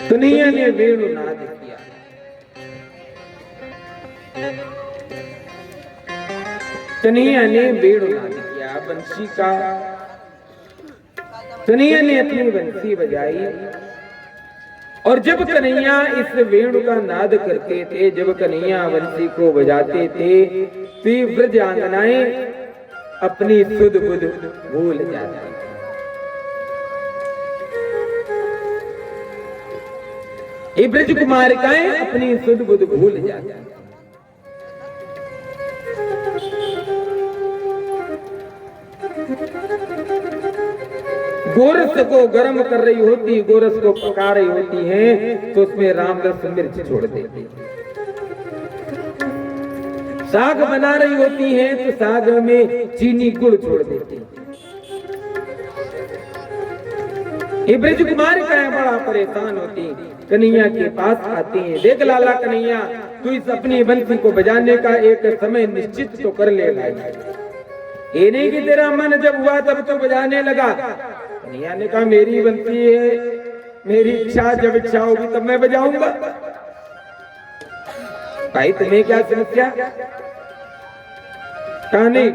कन्हैया ने वेणुनाद किया। कन्हैया ने वेणुनाद किया बंसी का। कन्हैया ने अपनी बंसी बजाई और जब कन्हैया इस वेणु का नाद करते थे, जब कन्हैया बंसी को बजाते थे, तो ये ब्रज आंगनाएं अपनी सुध बुध भूल जाती थी। ये ब्रज कुमारिकाएं अपनी सुध बुध भूल जाती थी। गोरस को गर्म कर रही होती, गोरस को पका रही होती हैं, तो उसमें रामरस मिर्च छोड़ देती। साग बना रही होती हैं तो साग में चीनी गुड़ छोड़ देती। ये ब्रज कुमारिकाएं बड़ा परेशान होती, कन्हैया के पास आती हैं। देख लाला कन्हैया, तू इस अपनी बंसी को बजाने का एक समय निश्चित तो कर ले भाई। ये नहीं कि तेरा मन जब हुआ तब तो बजाने लगा। कन्हैया ने कहा मेरी बंसी है, मेरी इच्छा, जब इच्छा होगी तब मैं बजाऊंगा। भाई तुम्हें क्या समस्या? कहा नहीं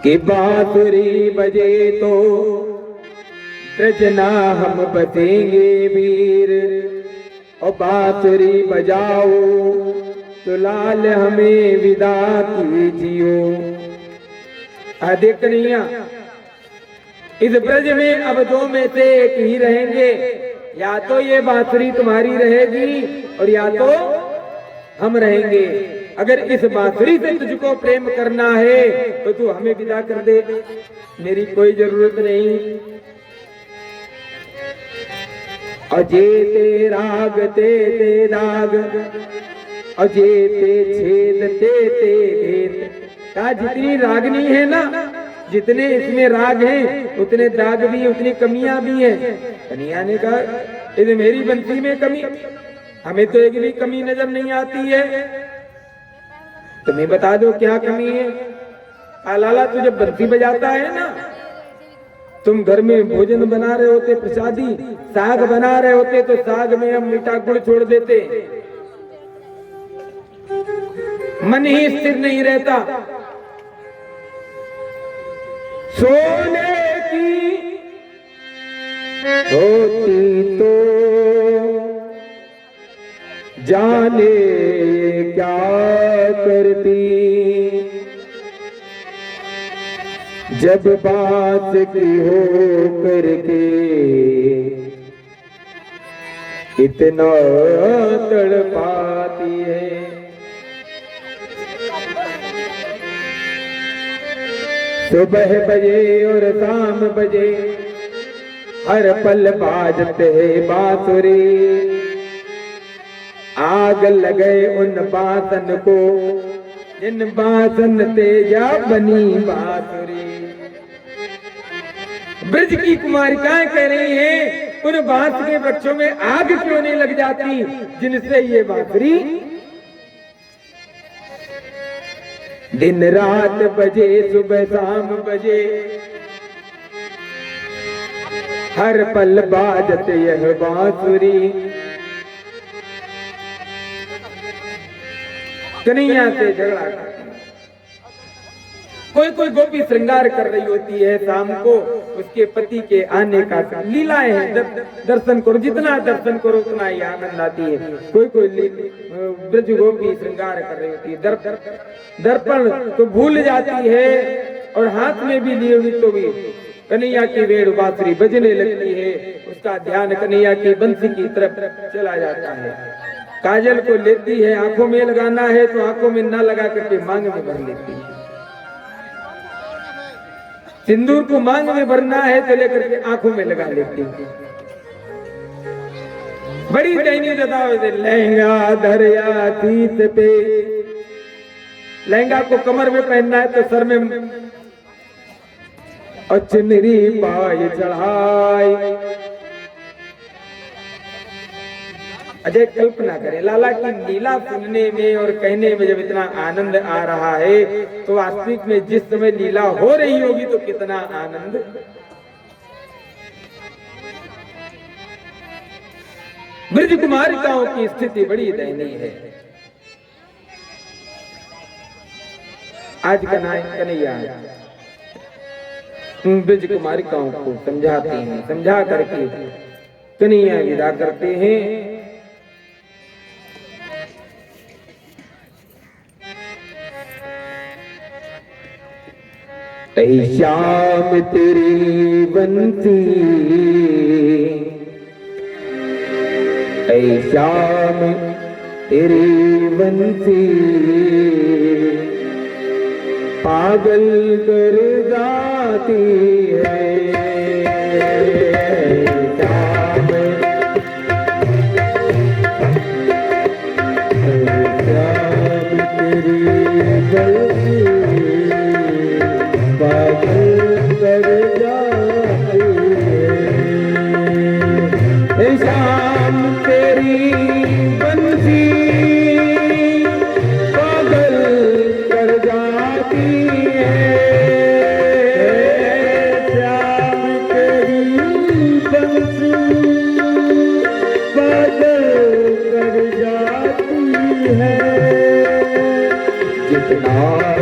कि बांसुरी बजे तो ब्रजना हम बचेंगे वीर, और बांसुरी बजाओ तो लाल हमें विदा कीजियो। देख कन्हैया, इस ब्रज में अब दो में से एक ही रहेंगे, या तो ये बांसुरी तुम्हारी रहेगी और या तो हम रहेंगे। अगर इस बांसुरी से तुझको प्रेम करना है तो तू हमें विदा कर दे, मेरी कोई जरूरत नहीं। अजे ते राग ते ते राग, अजे ते छेद ते ते भेद। कहा जितनी रागनी है ना, जितने इसमें राग हैं उतने दाग भी, उतनी कमियां भी हैं। कन्हैया ने कहा ये मेरी बंसी में कमी, हमें तो एक भी कमी नजर नहीं आती है, तुम्हें बता दो क्या कमी है। लाला तू जब बंसी बजाता है ना, तुम घर में भोजन बना रहे होते, प्रसादी साग बना रहे होते, तो साग में हम मीठा गुड़ छोड़ देते, मन ही स्थिर नहीं रहता। सोने की होती तो जाने क्या करती, जब बात की हो करके इतना तड़पाती है। सुबह बजे और शाम बजे हर पल बाजते है बांसुरी, आग लगे उन बासन को जिन बासन तेजा बनी बांसुरी। ब्रज की कुमारिकाएं कह रही हैं उन बांस के वृक्षों में आग क्यों नहीं लग जाती जिनसे ये बांसुरी दिन रात बजे, सुबह शाम बजे, हर पल बाजत यह बांसुरी। कन्हैया से झगड़ा, कोई कोई गोपी श्रृंगार कर रही होती है, शाम को उसके पति के आने का लीलाएं हैं, दर्शन करो, जितना दर्शन करो उतना ही आनंद आती है। कोई कोई ब्रज गोपी श्रृंगार कर रही होती है, दर्पण तो भूल जाती है और हाथ में भी लिए हुई तो भी कन्हैया की वेणु बांसुरी बजने लगती है, उसका ध्यान कन्हैया की बंसी की तरफ चला जाता है। काजल को लेती है, आंखों में लगाना है तो आंखों में ना लगा करके मांग में भर लेती है, सिंदूर को मांग में भरना है तो लेकर के आंखों में लगा लेती है। बड़ी दयनीय दशा है। लहंगा धरिया तीत पे, लहंगा को कमर में पहनना है तो सर में अचनरी पाय चढ़ाई। अजय कल्पना करें, लाला की लीला सुनने में और कहने में जब इतना आनंद आ रहा है तो वास्तविक में जिस समय लीला हो रही होगी तो कितना आनंद। ब्रज कुमारिकाओं की स्थिति बड़ी दयनीय है। आज कन्हैया ब्रज कुमारिकाओं को समझाते हैं, समझा करके कन्हैया विदा करते हैं। ऐ श्याम तेरी बंसी, ऐ श्याम तेरी बंसी पागल कर जाती है। श्याम तेरी बंसी पागल कर जाती है। श्याम तेरी बंसी पागल कर जाती है। श्याम तेरी बंसी पागल कर जाती है। जितना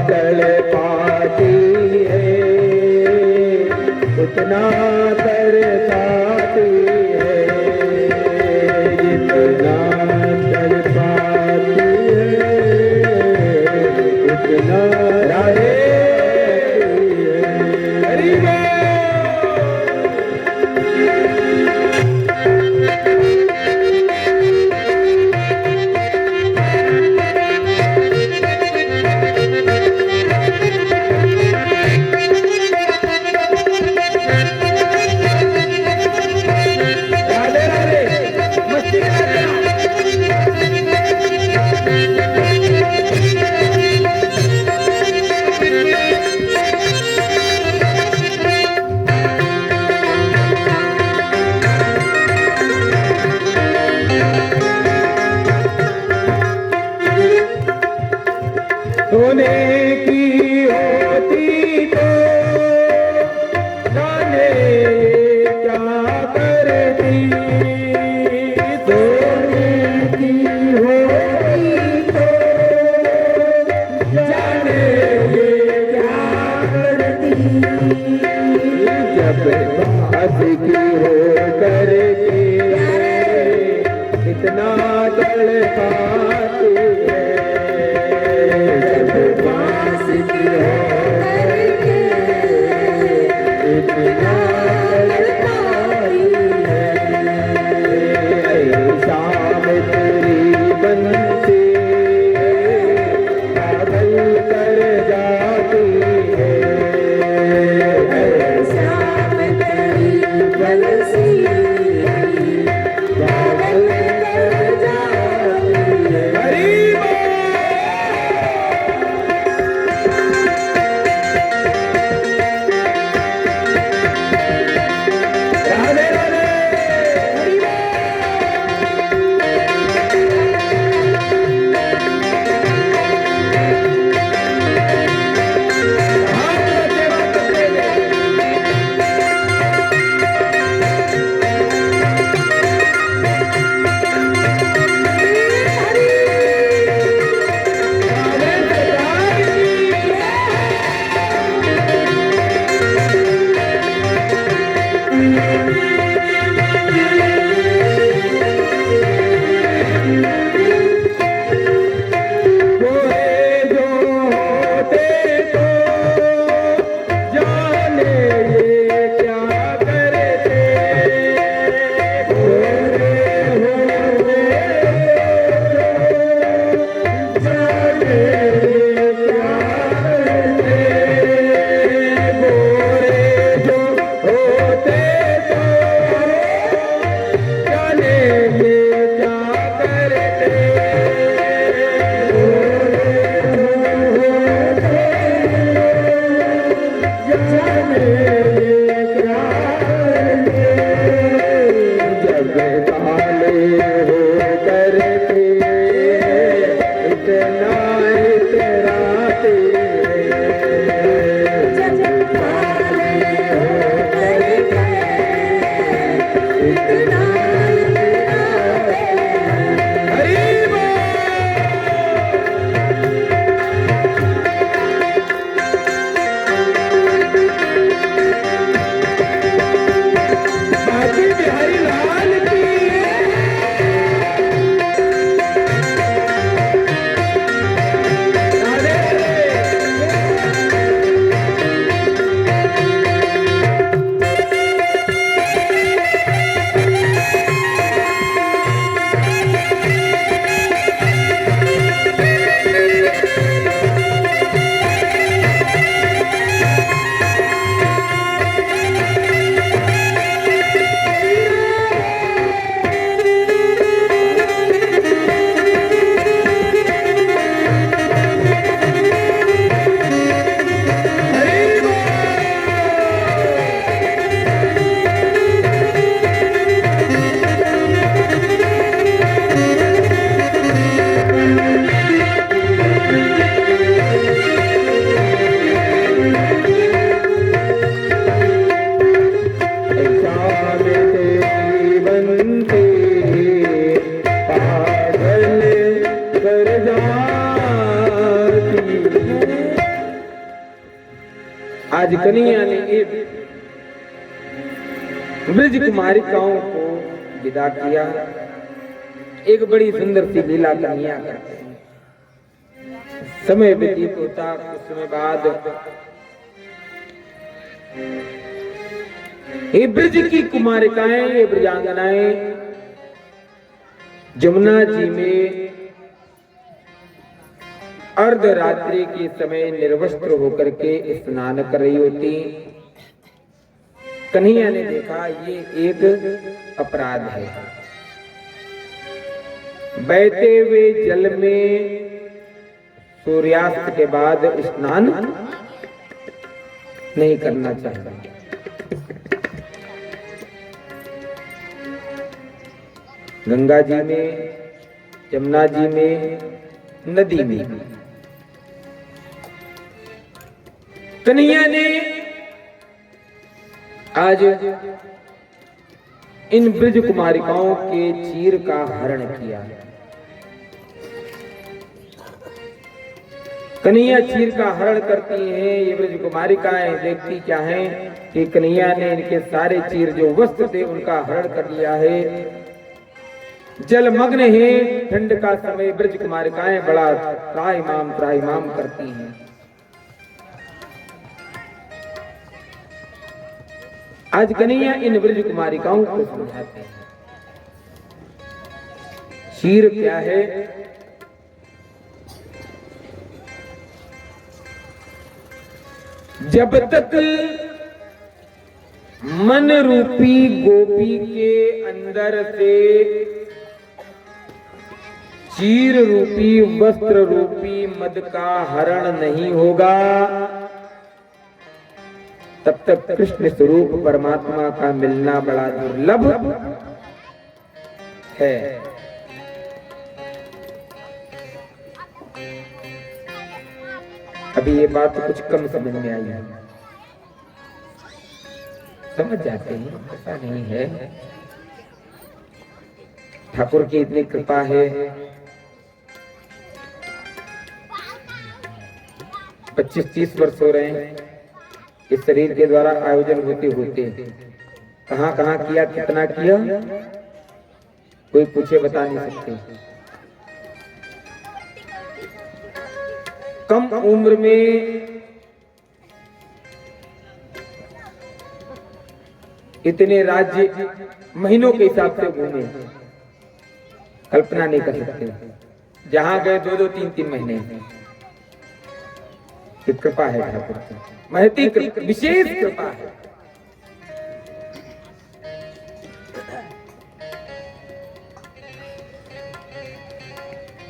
तड़पाती है उतना तरसाती है। जितना तड़पाती है उतना राधे हरि सोने की होती तो जाने क्या करती। सोने की होती तो जाने क्या करती। जब बात की हो करके इतना तड़पाती है। श्याम तेरी बंसी पागल कर जाती है। श्याम तेरी बंसी पागल कर जाती है। राम तेरी बनते पागल कर जाती। आज कन्हैया ने एक ब्रज कुमारिकाओं को विदा किया। एक बड़ी सुंदर सी लीला कन्हैया करते हैं। समय व्यतीत होता, कुछ समय बाद ये ब्रज की कुमारिकाएं, ये ब्रजांगनाएं जमुना जी में अर्धरात्रि के समय निर्वस्त्र होकर के स्नान कर रही होती। कन्हैया ने देखा ये एक अपराध है। बहते हुए जल में सूर्यास्त के बाद स्नान नहीं करना चाहिए। गंगा जी में, यमुना जी में, नदी में कन्हैया ने आज इन ब्रज कुमारिकाओं के चीर का हरण किया। कन्हैया चीर का हरण करती हैं। ये ब्रज कुमारिकाएं देखती क्या हैं कि कन्हैया ने इनके सारे चीर जो वस्त्र थे उनका हरण कर लिया है। जलमग्न है, ठंड का समय, ब्रज कुमारिकाएं बड़ा त्राहिमाम करती हैं। आज कन्हैया इन ब्रज कुमारिकाओं को समझाते हैं चीर क्या है। जब तक मन रूपी गोपी के अंदर से चीर रूपी वस्त्र रूपी मद का हरण नहीं होगा, तब तक कृष्ण स्वरूप परमात्मा का मिलना बड़ा दुर्लभ है। अभी ये बात कुछ कम समझ में आई है, समझ जाते हैं, ऐसा नहीं है। ठाकुर की इतनी कृपा है। 25-30 वर्ष हो रहे हैं इस शरीर के द्वारा आयोजन होते होते। कहां कहां किया, कितना किया, कोई पूछे बता नहीं सकते। कम उम्र में इतने राज्य महीनों के हिसाब से घूमे, कल्पना नहीं कर सकते। जहां गए 2-2, 3-3 महीने। ये कृपा है ठाकुर की, महती विशेष कृपा है।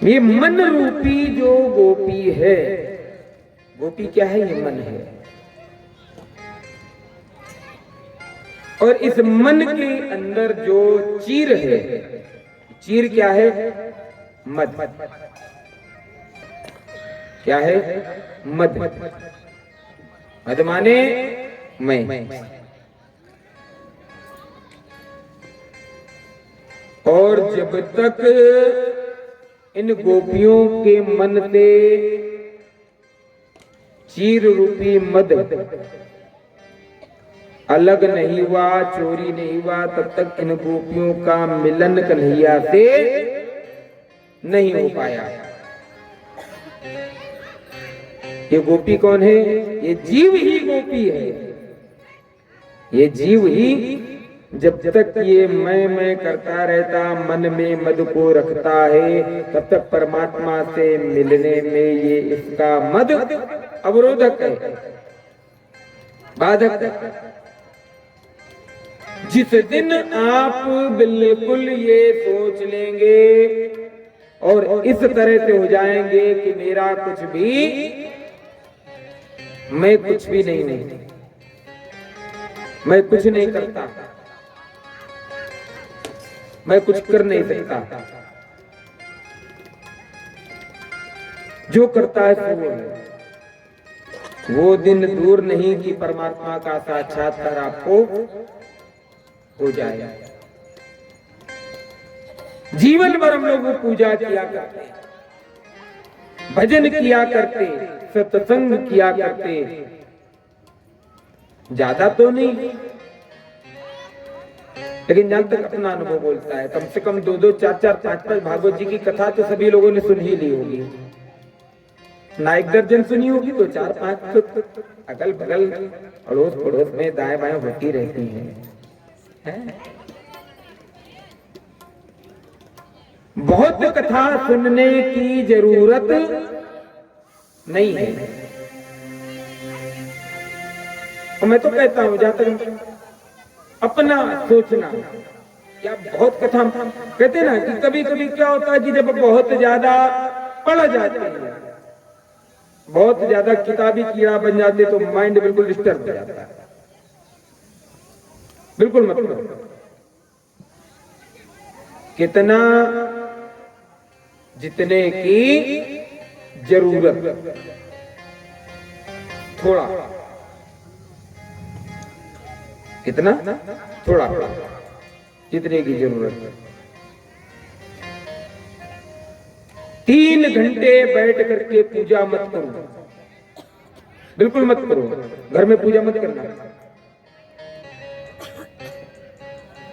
ये मन रूपी जो गोपी है, गोपी क्या है, ये मन है। और इस मन के अंदर जो चीर है, चीर क्या है, मद। क्या है, मद। मद माने मैं। और जब तक इन गोपियों के मन से चीर रूपी मद अलग नहीं हुआ, चोरी नहीं हुआ, तब तक इन गोपियों का मिलन कन्हैया से नहीं हो पाया। ये गोपी कौन है, ये जीव ही गोपी है। ये जीव ही जब तक ये मैं करता रहता, मन में मद को रखता है, तब तक परमात्मा से मिलने में ये इसका मद अवरोधक है, बाधक है। जिस दिन आप बिल्कुल ये सोच लेंगे और इस तरह से हो जाएंगे कि मेरा कुछ भी, मैं कुछ भी नहीं, मैं कुछ नहीं करता, मैं कुछ कर नहीं सकता, जो करता है वो है। वो दिन दूर नहीं कि परमात्मा का साक्षात्कार आपको हो जाए। जीवन भर हम लोग पूजा किया करते, भजन किया करते, सत्संग किया करते, ज्यादा तो नहीं, लेकिन जहां तक अपना अनुभव बोलता है कम से कम 2-2, 4-4, 5-5 भागवत जी की कथा तो सभी लोगों ने सुन ही ली होगी। ना 1 दर्जन सुनी होगी तो 4-5 अगल बगल अड़ोस पड़ोस में दाएं बाएं होती रहती है? बहुत कथा सुनने की जरूरत नहीं है। और मैं तो कहता हूं जहां तक अपना सोचना, क्या बहुत कथा कहते ना कि कभी कभी क्या होता है कि जब बहुत ज्यादा पढ़ जाते हैं, बहुत ज्यादा किताबी कीड़ा बन जाते तो माइंड बिल्कुल डिस्टर्ब हो जाता है। बिल्कुल मतलब कितना जितने की जरूरत, थोड़ा, कितना थोड़ा जितने की जरूरत। 3 घंटे बैठ करके पूजा मत करो, बिल्कुल मत करो, घर में पूजा मत करना।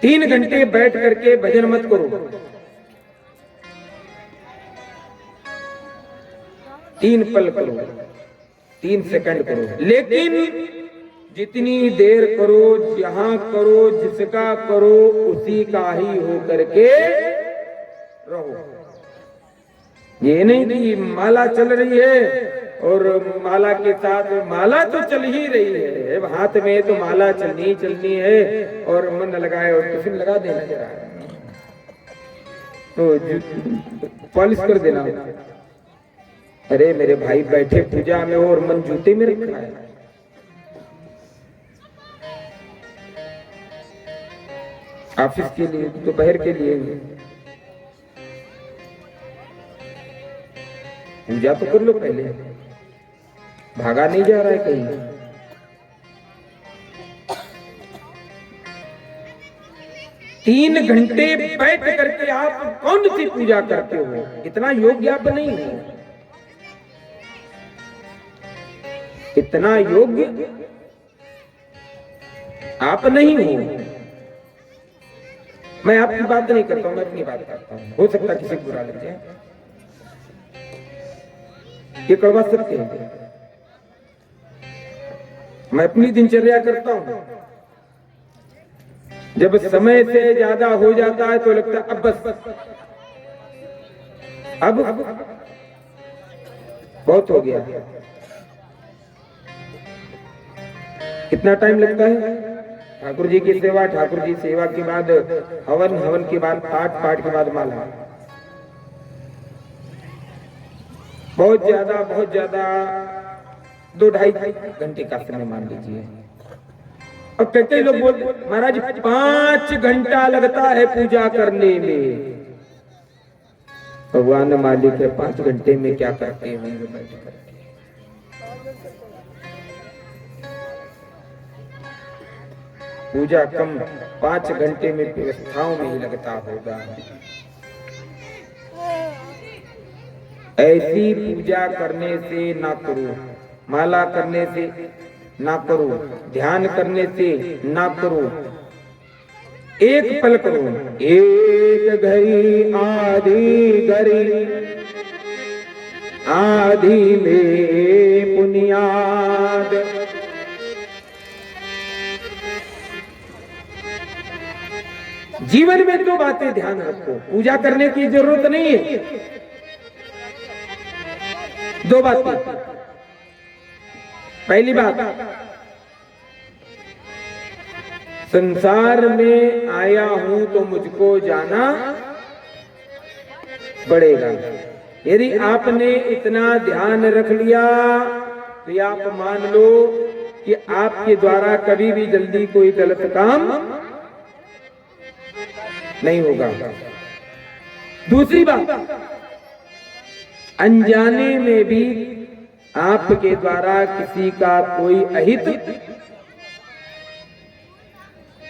3 घंटे बैठ करके भजन मत करो, 3 पल करो, 3 सेकंड करो, लेकिन जितनी देर करो, जहां करो, जिसका करो, उसी का ही हो करके रहो। ये नहीं कि माला चल रही है और माला के साथ माला तो चल ही रही है, हाथ में तो माला चलनी है और मन लगाए और टिफिन लगा देना जरा, तो पॉलिश कर देना। अरे मेरे भाई बैठे पूजा में और मन जूते में रखा है। ऑफिस के लिए, दोपहर के लिए पूजा तो कर लो पहले, भागा नहीं जा रहा है कहीं। 3 घंटे बैठ करके आप कौन सी पूजा करते हो? इतना योग्य आप नहीं हो, इतना योग्य आप नहीं हो। मैं आपकी बात नहीं करता हूं, मैं अपनी बात करता हूं। हो सकता किसी को बुरा लग जाए, ये कड़वा सत्य है। मैं अपनी दिनचर्या करता हूं, जब समय से ज्यादा हो जाता है तो लगता है अब बस, अब बहुत हो गया। कितना टाइम लगता है? ठाकुर जी की सेवा, ठाकुर जी सेवा के बाद हवन, हवन के बाद पाठ, पाठ के बाद माला। बहुत ज्यादा 2-2.5 घंटे का समय मान लीजिए। और कई लोग बोलते महाराज 5 घंटा लगता है पूजा करने में। भगवान मालिक है, 5 घंटे में क्या करते होंगे बैठ कर। पूजा कम 5 घंटे में व्यवस्थाओं में ही लगता होगा। ऐसी पूजा करने से ना करो, माला करने से ना करो, ध्यान करने से ना करो, एक पल करो। एक घड़ी आधी घड़ी, आधी में बुनियाद। जीवन में 2 बातें ध्यान रखो, पूजा करने की जरूरत नहीं है। 2 बातें। पहली बात, संसार में आया हूं तो मुझको जाना पड़ेगा। यदि आपने इतना ध्यान रख लिया तो आप मान लो कि आपके द्वारा कभी भी जल्दी कोई गलत काम नहीं होगा। दूसरी बात, अनजाने में भी आपके द्वारा किसी का कोई अहित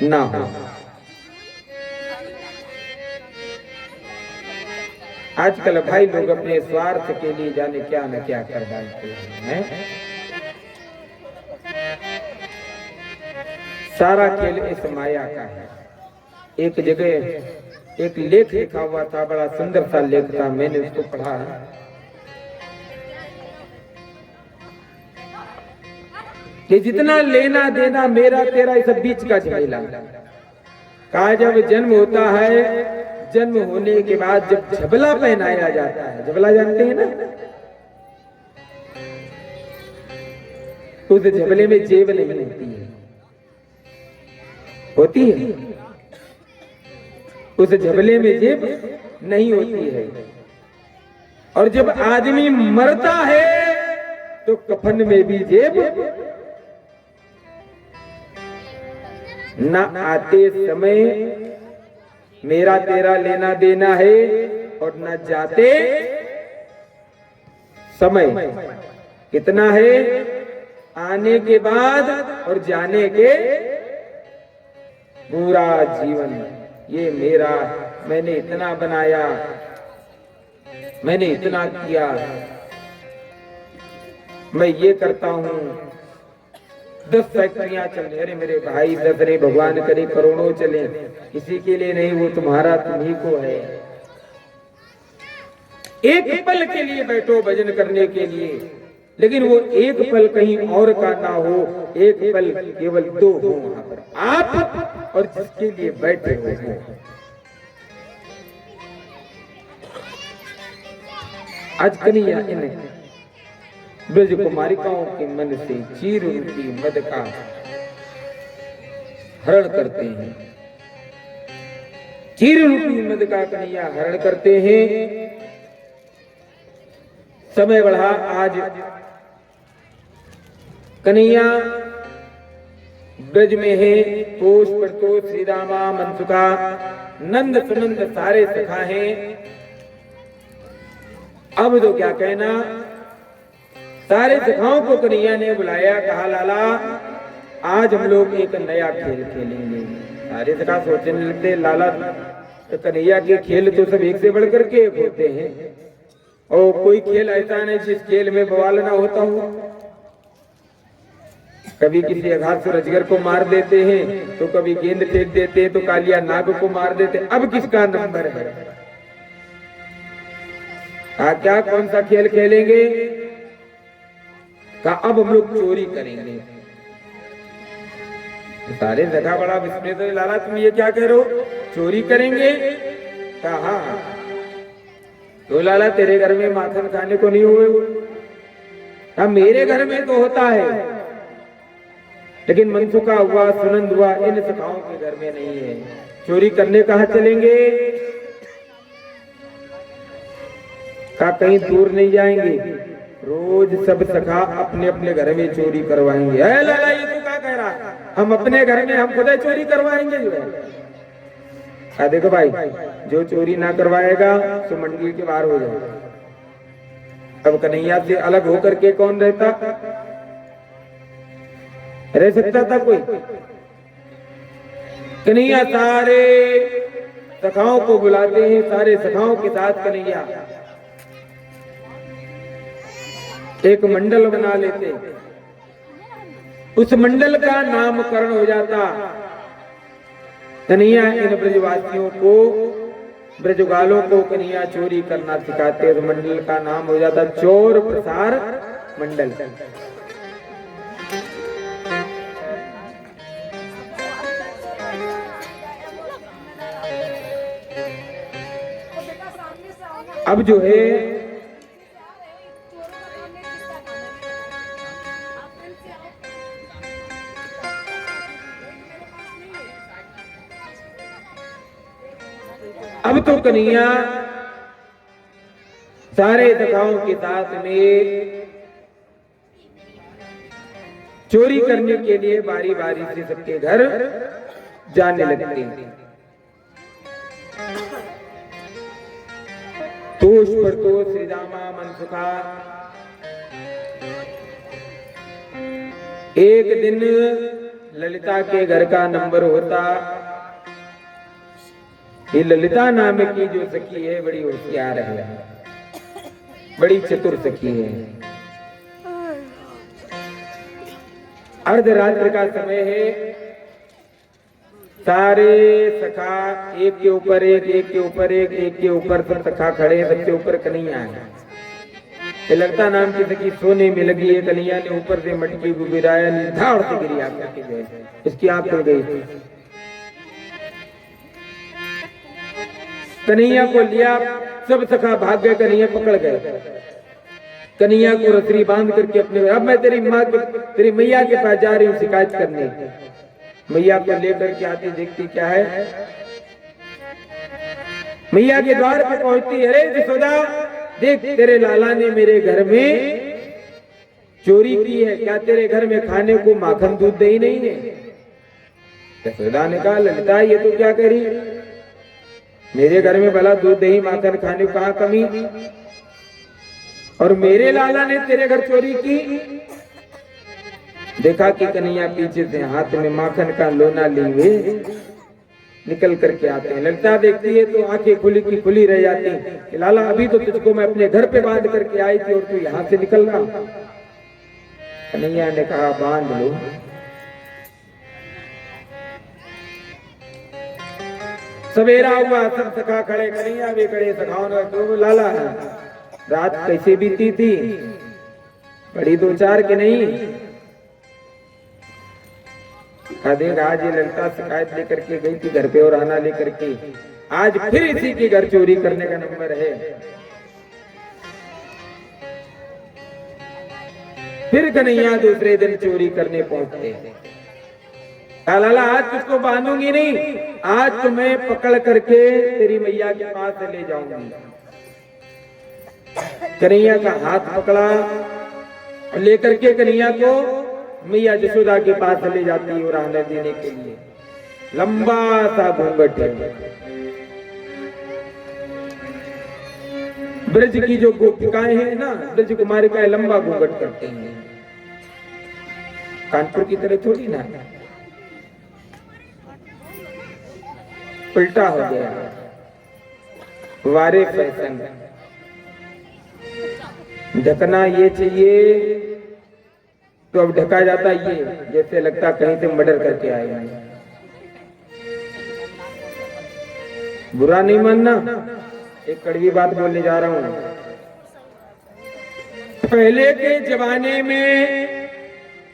ना हो। आजकल भाई लोग अपने स्वार्थ के लिए जाने क्या न क्या कर डालते हैं। सारा खेल इस माया का है। एक जगह एक लेख लिखा हुआ था, बड़ा सुंदर सा लेख था, मैंने उसको पढ़ा। कि जितना लेना देना मेरा तेरा इस बीच का झमेला, कहा जब जन्म होता है, जन्म होने के बाद जब झबला पहनाया जाता है, झबला जानते हैं ना, उस झबले में जेब नहीं होती है, होती है? उस झबले में जेब नहीं होती है। और जब आदमी मरता है तो कफन में भी जेब न आते समय मेरा तेरा लेना देना है, और न जाते समय कितना है, आने के बाद और जाने के पूरा जीवन। ये मेरा, मैंने इतना बनाया, मैंने इतना किया, मैं ये करता हूं। 10 फैक्ट्रियां चल रही, अरे मेरे भाई 10 नहीं, भगवान करे करोड़ों चले, किसी के लिए नहीं, वो तुम्हारा तुम्ही को है। एक पल के लिए बैठो भजन करने के लिए, लेकिन वो एक पल कहीं और का ना हो, एक पल केवल 2 हो वहां पर, आप और जिसके लिए बैठे हुए हो। आज कन्हैया इन ब्रज कुमारिकाओं के मन से चीर रूपी मद का हरण करते हैं। चीर रूपी मद का कन्हैया हरण करते हैं। समय बढ़ा, आज कन्हैया ब्रज में है, तोष प्रतोष श्री रामा मनसुखा नंद सुनंद सारे सखा हैं। अब तो क्या कहना, सारे सखाओं को कन्हैया ने बुलाया, कहा लाला आज हम लोग एक नया खेल खेलेंगे। सारे सखा सोचने लगते, लाला तो कन्हैया के खेल तो सब एक से बढ़कर के होते हैं, और कोई खेल ऐसा नहीं जिस खेल में बवाल ना होता हो। कभी किसी अघासुर अजगर को मार देते हैं, तो कभी गेंद फेंक देते हैं, तो कालिया नाग को मार देते। अब किसका नंबर है? क्या कौन सा खेल खेलेंगे? कहा अब हम लोग चोरी करेंगे। सारे जगह बड़ा विस्मित है, लाला तुम ये क्या कह रहे हो, चोरी करेंगे? कहा तो लाला तेरे घर में माखन खाने को नहीं हुए? हाँ मेरे घर में तो होता है, लेकिन मनसुखा हुआ सुनंद हुआ इन सखाओं के घर में नहीं है। चोरी करने कहाँ चलेंगे? कहा कहीं दूर नहीं जाएंगे, रोज सब सखा अपने अपने घर में चोरी करवाएंगे। लाला ये तू क्या कह रहा, हम अपने घर में हम खुद चोरी करवाएंगे? जो है देखो भाई, जो चोरी ना करवाएगा तो मंडली के बाहर हो जाएगा। अब कन्हैया से अलग होकर के कौन रहता, रह सकता था कोई? कन्हैया सारे सखाओं को बुलाते हैं, सारे सखाओं के साथ कन्हैया एक मंडल बना लेते, उस मंडल का नामकरण हो जाता। कन्हैया इन ब्रजवासियों को, ब्रजगालों को कन्हैया चोरी करना सिखाते, तो मंडल का नाम हो जाता चोर प्रसार मंडल। अब जो है अब तो कन्हैया सारे सखाओं के साथ में चोरी करने के लिए बारी बारी से सबके घर जाने लगते हैं। तोष पर तो श्री रामा मनसुखा। एक दिन ललिता के घर का नंबर होता, ये ललिता नाम की जो सखी है बड़ी होशियार है, बड़ी चतुर सखी है। अर्धरात्रि का समय है, सारे सखा एक के ऊपर एक, एक के ऊपर एक, एक के ऊपर सब सखा खड़े, सबके ऊपर कन्हैया है। ललिता नाम की सखी सोने में लगी है, कन्हैया ने ऊपर से मटकी को गिराया, धाड़ से गिरी आंख के गए, इसकी आंख खुल गई। कन्हैया को लिया, सब सखा भाग गए, कन्हैया पकड़ गए। कन्हैया को रसरी बांध करके अपने, अब मैं तेरी माँ तेरी मैया के पास जा रही हूँ शिकायत करने। मैया को लेकर के आती, देखती क्या है, मैया के द्वार पे पहुंचती, अरे यशोदा देख तेरे लाला ने मेरे घर में चोरी की है, क्या तेरे घर में खाने को माखन दूध दही नहीं है? यशोदा ने कहा ललिता ये तो क्या करी, मेरे घर में भला दूध दही माखन खाने को कहाँ कमी, और मेरे लाला ने तेरे घर चोरी की। देखा कि कन्हैया पीछे से हाथ में माखन का लोना लिए हुए निकल करके आते हैं। ललिता देखती है तो आंखें खुली की खुली रह जाती कि लाला अभी तो तुझको मैं अपने घर पे बांध करके आई थी और तू यहाँ से निकल रहा। कन्हैया ने कहा बांध लो। सवेरा हुआ, सब सखा खड़े, कन्हैया भी खड़े, सखाओं ने तो लाला रात कैसे बीती थी, बड़ी दो चार के नहीं। देख आज ये लड़का शिकायत लेकर के गई थी घर पे और आना लेकर के, आज फिर इसी के घर चोरी करने का नंबर है। फिर कन्हैया दूसरे दिन चोरी करने पहुंचते हैं। लाला आज तुझको बांधूंगी नहीं, आज तुम्हें पकड़ करके तेरी मैया के पास ले जाऊंगी। कन्हैया का हाथ पकड़ा और लेकर के कन्हैया को मैया यशोदा के पास ले जाती है और आने देने के लिए। लंबा सा घूंघट है, ब्रज की जो गोपिकाएं हैं ना, ब्रज कुमारिकाएं लंबा घूंघट करते हैं, कानपुर की तरह थोड़ी ना, उल्टा हो गया वारे फैशन। ढकना ये चाहिए तो अब ढका जाता ये, जैसे लगता कहीं से मर्डर करके आए हैं। बुरा नहीं मानना, एक कड़वी बात बोलने जा रहा हूं। पहले के जमाने में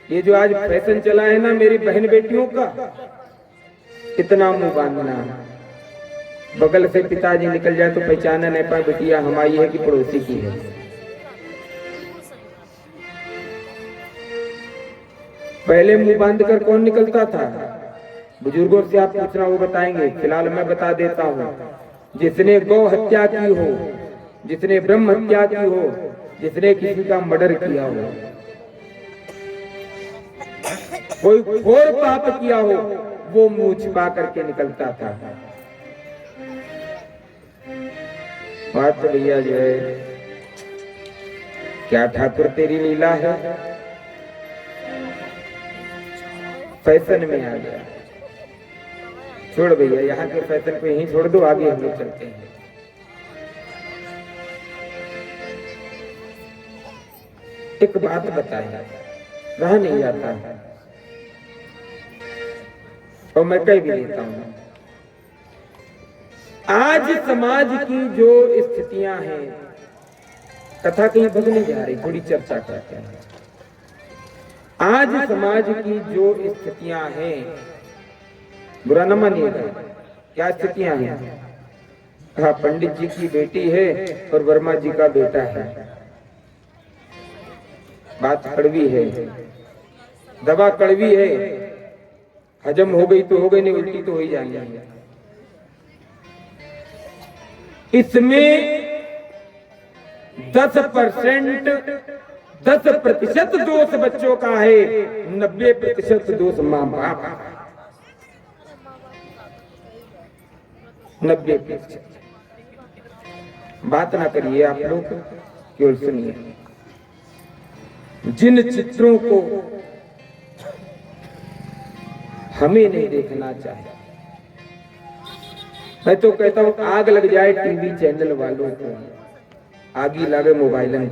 ये जो आज फैशन चला है ना मेरी बहन बेटियों का, इतना मुंह बांधना, बगल से पिताजी निकल जाए तो पहचाना नहीं पाए बेटिया हमारी है कि पड़ोसी की है। पहले मुंह बांध कर कौन निकलता था? बुजुर्गों से आप पूछना वो बताएंगे, फिलहाल मैं बता देता हूँ। जिसने गौ हत्या की हो, जिसने ब्रह्म हत्या की हो, जिसने किसी का मर्डर किया हो, कोई घोर पाप किया हो, वो मुंह छिपा करके निकलता था। बात तो भैया जो है, क्या ठाकुर तेरी लीला है, फैशन में आ गया। छोड़ भैया यहाँ के फैशन को यहीं छोड़ दो, आगे हम लोग चलते हैं। एक बात बताए, रहा नहीं जाता है और मैं कह भी देता हूं। आज समाज की जो स्थितियां हैं, कथा कहीं भगने जा रही, थोड़ी चर्चा करते हैं। आज समाज की जो स्थितियां हैं, बुरा न मानिएगा, क्या स्थितियां हैं? हाँ, पंडित जी की बेटी है और वर्मा जी का बेटा है। बात कड़वी है, दवा कड़वी है, हजम हो गई तो हो गई, नहीं उल्टी तो हो ही जानी है। इसमें 10% दोष बच्चों का है, 90% दोष माँ बाप का। 90%। बात ना करिए आप लोग, केवल सुनिए। जिन चित्रों को हमें नहीं देखना चाहिए, मैं तो कहता हूँ आग लग जाए टीवी चैनल वालों को, आग ही लगे मोबाइल में।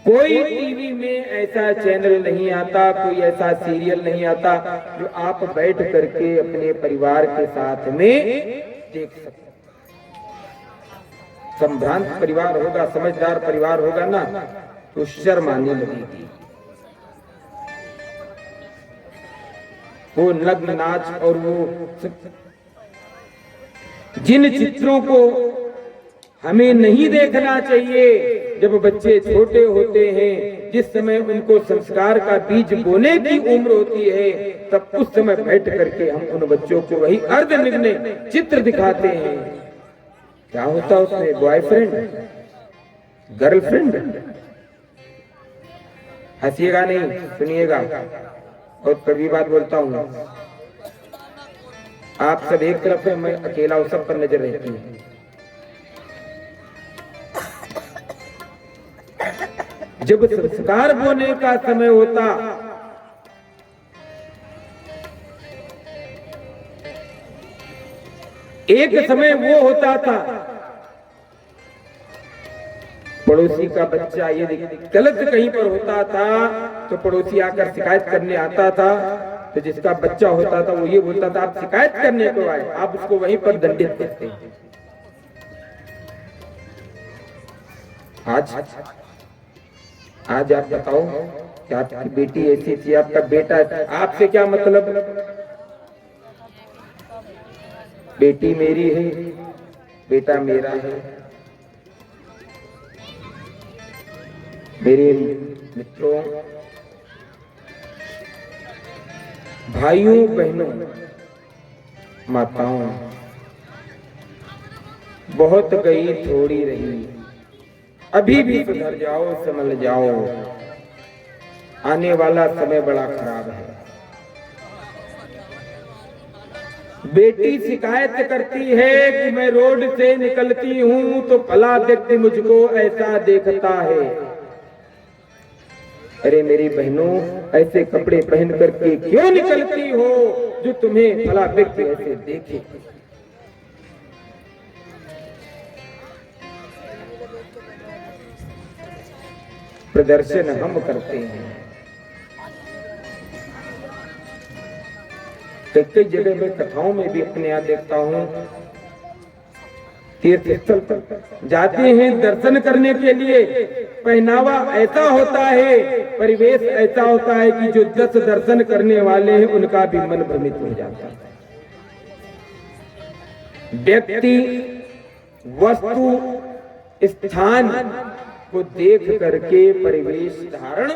कोई टीवी में ऐसा चैनल नहीं आता, कोई ऐसा सीरियल नहीं आता जो आप बैठ करके अपने परिवार के साथ में देख सकते। संभ्रांत परिवार होगा, समझदार परिवार होगा ना, तो शर्म आने लगेगी। वो नग्न नाच और वो जिन चित्रों को हमें नहीं देखना चाहिए, जब बच्चे छोटे होते हैं, जिस समय उनको संस्कार का बीज बोने की उम्र होती है, तब उस समय बैठ करके हम उन बच्चों को वही अर्धनग्न चित्र दिखाते हैं। क्या होता है उसमें? Boyfriend, girlfriend. हंसिएगा नहीं, सुनिएगा, बहुत कड़वी बात बोलता हूं। आप सब एक तरफ है, मैं अकेला हूं, सब पर नजर रहती है। जब संस्कार बोने का समय होता, एक समय वो होता था, पड़ोसी का बच्चा ये गलत कहीं पर होता था तो पड़ोसी आकर शिकायत करने आता था, तो जिसका बच्चा होता था वो ये बोलता था आप शिकायत करने को आए, आप उसको वहीं पर दंडित करते हैं। आज आप बताओ कि आपकी बेटी ऐसी थी, आपका बेटा, आपसे क्या मतलब? बेटी मेरी है, बेटा मेरा है। मेरे मित्रों, भाइयों बहनों, माताओं, बहुत गई थोड़ी रही, अभी भी सुधर जाओ, संभल जाओ, आने वाला समय बड़ा खराब है। बेटी शिकायत करती है कि मैं रोड से निकलती हूं तो भला व्यक्ति मुझको ऐसा देखता है। अरे मेरी बहनों, ऐसे कपड़े पहन करके क्यों निकलती हो जो तुम्हें भला व्यक्ति ऐसे देखे? प्रदर्शन हम करते हैं। कई जगह में कथाओं में भी अपने यहाँ देखता हूँ, तीर्थ स्थल पर जाते हैं दर्शन करने के लिए, पहनावा ऐसा होता है, परिवेश ऐसा होता है कि जो 10 दर्शन करने वाले हैं उनका भी मन भ्रमित हो जाता है। व्यक्ति, वस्तु, स्थान को देख करके परिवेश धारण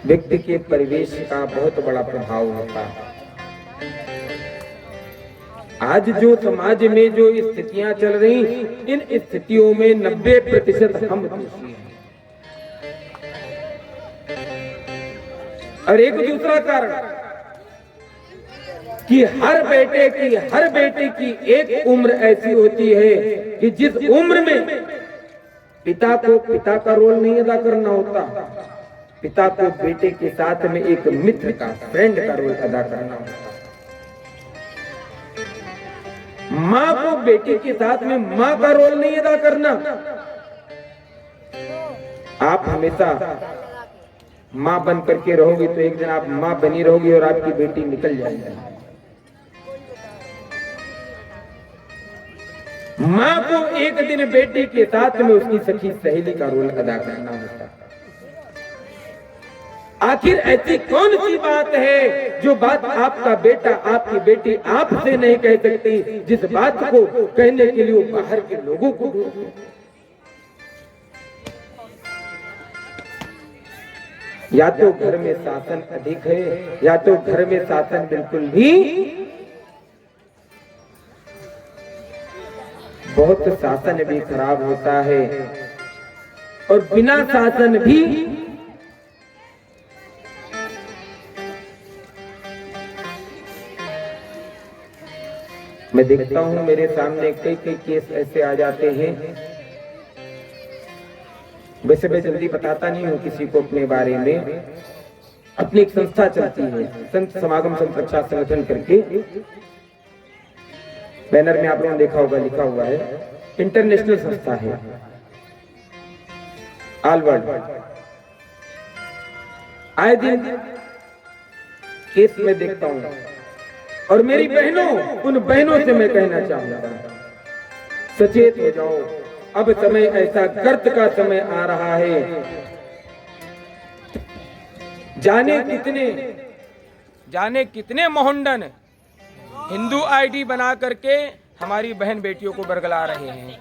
व्यक्ति के परिवेश का बहुत बड़ा प्रभाव होता है। आज जो समाज में जो स्थितियां चल रही, इन स्थितियों में 90% हम दोषी हैं। और एक दूसरा कारण कि हर बेटे की एक उम्र ऐसी होती है कि जिस उम्र में पिता को पिता का रोल नहीं अदा करना होता, पिता को बेटे के साथ में एक मित्र का, फ्रेंड का रोल अदा करना होता। माँ को बेटे के साथ में माँ का रोल नहीं अदा करना। आप हमेशा माँ बन करके रहोगी तो एक दिन आप माँ बनी रहोगी और आपकी बेटी निकल जाएगी। माँ को एक दिन बेटी के साथ में उसकी सखी सहेली का रोल अदा करना होता। आखिर ऐसी कौन सी बात है जो बात आपका बेटा, आपकी बेटी आपसे नहीं कह सकती, जिस बात को कहने के लिए वो बाहर के लोगों को ढूंढते? या तो घर में शासन अधिक है, या तो घर में शासन बिल्कुल भी, बहुत शासन भी खराब होता है और बिना शासन भी मैं देखता हूं मेरे सामने कई कई केस ऐसे आ जाते हैं। वैसे मैं जल्दी बताता नहीं हूं किसी को अपने बारे में। अपनी एक संस्था चलती है, संत समागम संत रक्षा संगठन करके, बैनर में आप लोगों ने देखा होगा, लिखा हुआ है, इंटरनेशनल संस्था है, ऑल वर्ल्ड। आए दिन केस में देखता हूं, और मेरी बहनों, उन बहनों से मैं कहना चाहूंगा, सचेत हो जाओ। अब समय ऐसा गर्त का समय आ रहा है, जाने कितने मोहंडन हिंदू आईडी बना करके हमारी बहन बेटियों को बरगला रहे हैं।